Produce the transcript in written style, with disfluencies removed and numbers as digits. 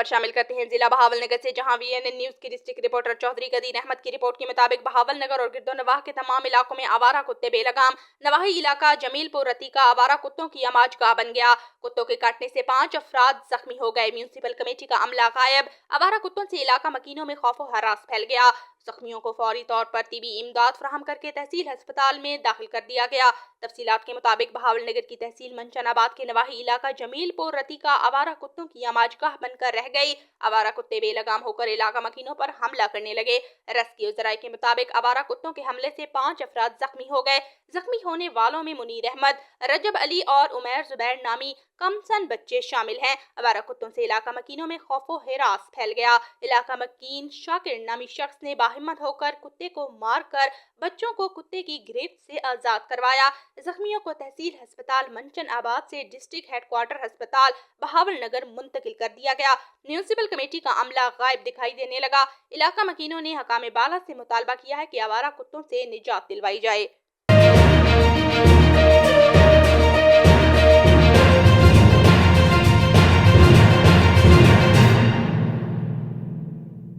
खबर शामिल करते हैं जिला बहावलनगर से, जहां वीएनएन न्यूज की डिस्ट्रिक्ट रिपोर्टर चौधरी कदीर अहमद की रिपोर्ट के मुताबिक बहावलनगर और गिरदोनवाह के तमाम इलाकों में आवारा कुत्ते बेलगाम। नवाही इलाका जमीलपुर रतीका आवारा कुत्तों की आमाजगाह बन गया। कुत्तों के काटने से 5 अफराद जख्मी हो गए। म्यूनिसिपल कमेटी का अमला गायब। आवारा कुत्तों से इलाका मकीनों में खौफो हरास फैल गया। जख्मियों को फौरी तौर पर तिबी इमदाद फराहम करके तहसील अस्पताल में दाखिल कर दिया गया। तफसीलात के मुताबिक बहावलनगर की तहसील मंचनाबाद के नवाही इलाका जमीलपुर रतीका आवारा कुत्तों की आमाजगाह बनकर रह गई। आवारा कुत्ते बेलगाम होकर इलाका मकीनों पर हमला करने लगे। रेस्क्यू जराये के मुताबिक आवारा कुत्तों के हमले से 5 अफराद जख्मी हो गए। जख्मी होने वालों में मुनीर अहमद, रजब अली और उमैर जुबैर नामी कमसन बच्चे शामिल हैं। आवारा कुत्तों से इलाका मकीनों में खौफो हिरास फैल गया। इलाका मकीन शाकिर नामी शख्स ने बाहिम्मत होकर कुत्ते को मारकर बच्चों को कुत्ते की गिरफ्त से आजाद करवाया। जख्मियों को तहसील अस्पताल मंचन आबाद से डिस्ट्रिक्ट हेडक्वार्टर अस्पताल बहावलनगर मुंतकिल कर दिया गया। म्यूनिसिपल कमेटी का अमला गायब दिखाई देने लगा। इलाका मकीनों ने हकाम बाला से मुतालबा किया है कि आवारा कुत्तों से निजात दिलवाई जाए।